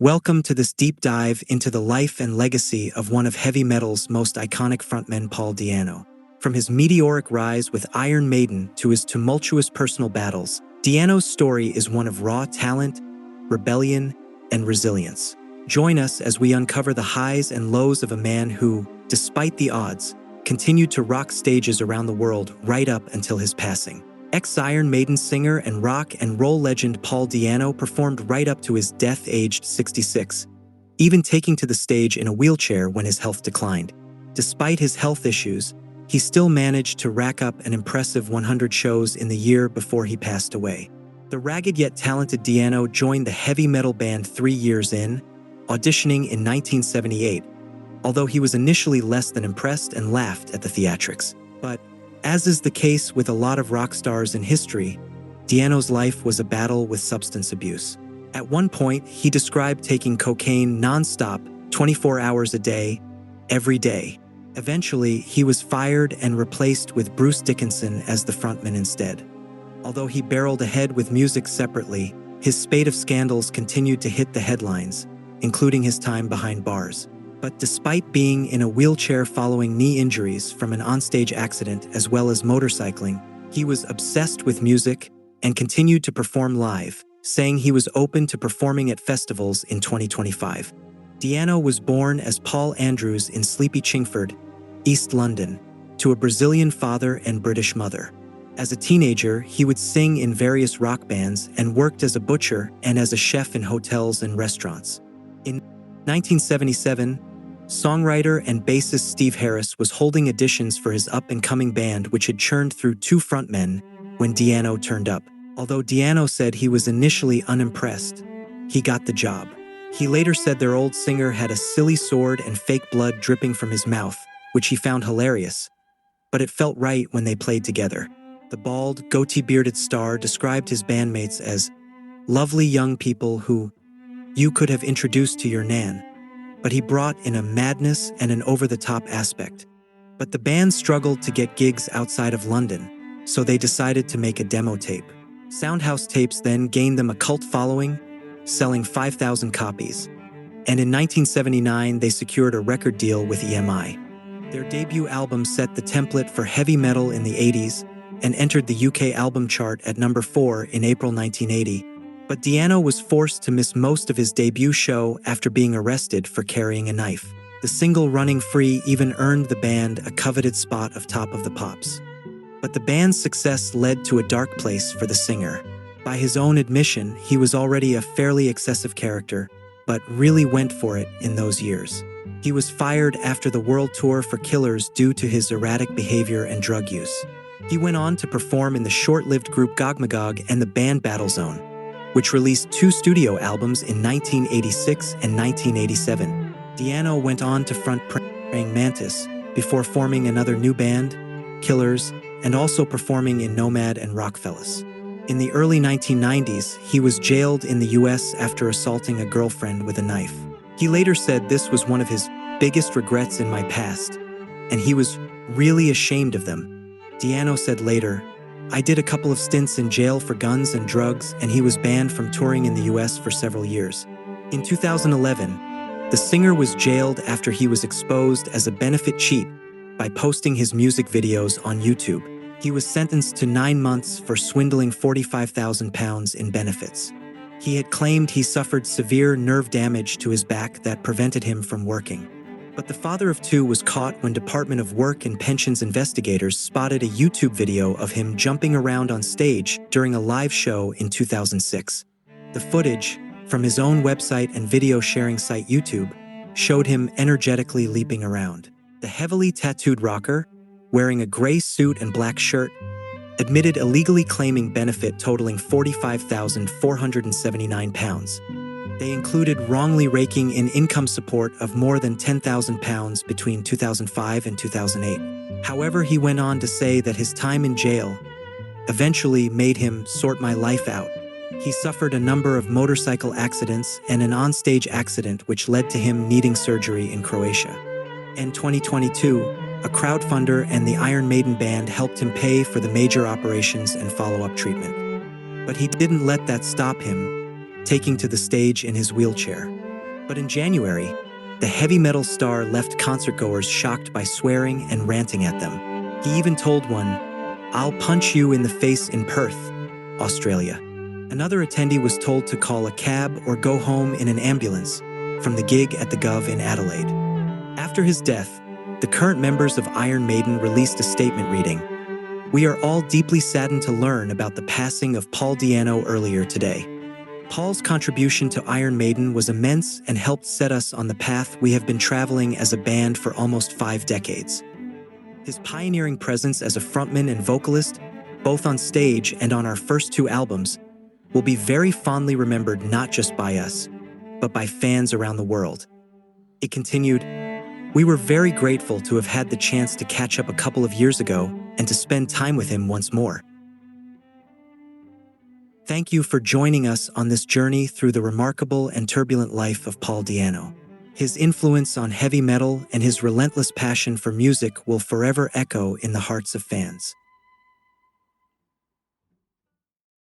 Welcome to this deep dive into the life and legacy of one of heavy metal's most iconic frontmen, Paul Di'Anno. From his meteoric rise with Iron Maiden to his tumultuous personal battles, Di'Anno's story is one of raw talent, rebellion, and resilience. Join us as we uncover the highs and lows of a man who, despite the odds, continued to rock stages around the world right up until his passing. Ex-Iron Maiden singer and rock and roll legend Paul Di'Anno performed right up to his death aged 66, even taking to the stage in a wheelchair when his health declined. Despite his health issues, he still managed to rack up an impressive 100 shows in the year before he passed away. The ragged yet talented Di'Anno joined the heavy metal band 3 years in, auditioning in 1978, although he was initially less than impressed and laughed at the theatrics. But as is the case with a lot of rock stars in history, Di'Anno's life was a battle with substance abuse. At one point, he described taking cocaine non-stop, 24 hours a day, every day. Eventually, he was fired and replaced with Bruce Dickinson as the frontman instead. Although he barreled ahead with music separately, his spate of scandals continued to hit the headlines, including his time behind bars. But despite being in a wheelchair following knee injuries from an onstage accident as well as motorcycling, he was obsessed with music and continued to perform live, saying he was open to performing at festivals in 2025. Di'Anno was born as Paul Andrews in Sleepy Chingford, East London, to a Brazilian father and British mother. As a teenager, he would sing in various rock bands and worked as a butcher and as a chef in hotels and restaurants. In 1977, songwriter and bassist Steve Harris was holding auditions for his up-and-coming band, which had churned through 2 frontmen when Di'Anno turned up. Although Di'Anno said he was initially unimpressed, he got the job. He later said their old singer had a silly sword and fake blood dripping from his mouth, which he found hilarious, but it felt right when they played together. The bald, goatee-bearded star described his bandmates as lovely young people who you could have introduced to your nan, but he brought in a madness and an over-the-top aspect. But the band struggled to get gigs outside of London, so they decided to make a demo tape. Soundhouse Tapes then gained them a cult following, selling 5,000 copies. And in 1979, they secured a record deal with EMI. Their debut album set the template for heavy metal in the 80s and entered the UK album chart at number 4 in April 1980. But Di'Anno was forced to miss most of his debut show after being arrested for carrying a knife. The single Running Free even earned the band a coveted spot of Top of the Pops. But the band's success led to a dark place for the singer. By his own admission, he was already a fairly excessive character, but really went for it in those years. He was fired after the world tour for Killers due to his erratic behavior and drug use. He went on to perform in the short-lived group Gogmagog and the band Battlezone, which released 2 studio albums in 1986 and 1987. Di'Anno went on to front Praying Mantis before forming another new band, Killers, and also performing in Nomad and Rockfellas. In the early 1990s, he was jailed in the US after assaulting a girlfriend with a knife. He later said this was one of his biggest regrets in my past, and he was really ashamed of them. Di'Anno said later, "I did a couple of stints in jail for guns and drugs, and he was banned from touring in the US for several years." In 2011, the singer was jailed after he was exposed as a benefit cheat by posting his music videos on YouTube. He was sentenced to 9 months for swindling £45,000 in benefits. He had claimed he suffered severe nerve damage to his back that prevented him from working. But the father of 2 was caught when Department of Work and Pensions investigators spotted a YouTube video of him jumping around on stage during a live show in 2006. The footage, from his own website and video sharing site YouTube, showed him energetically leaping around. The heavily tattooed rocker, wearing a gray suit and black shirt, admitted illegally claiming benefit totaling £45,479. They included wrongly raking in income support of more than £10,000 between 2005 and 2008. However, he went on to say that his time in jail eventually made him sort my life out. He suffered a number of motorcycle accidents and an onstage accident which led to him needing surgery in Croatia. In 2022, a crowdfunder and the Iron Maiden band helped him pay for the major operations and follow-up treatment. But he didn't let that stop him, taking to the stage in his wheelchair. But in January, the heavy metal star left concertgoers shocked by swearing and ranting at them. He even told one, "I'll punch you in the face in Perth, Australia." Another attendee was told to call a cab or go home in an ambulance from the gig at the Gov in Adelaide. After his death, the current members of Iron Maiden released a statement reading, "We are all deeply saddened to learn about the passing of Paul Di'Anno earlier today. Paul's contribution to Iron Maiden was immense and helped set us on the path we have been traveling as a band for almost 5 decades. His pioneering presence as a frontman and vocalist, both on stage and on our first 2 albums, will be very fondly remembered not just by us, but by fans around the world." It continued, "We were very grateful to have had the chance to catch up a couple of years ago and to spend time with him once more. Thank you for joining us on this journey through the remarkable and turbulent life of Paul Di'Anno. His influence on heavy metal and his relentless passion for music will forever echo in the hearts of fans."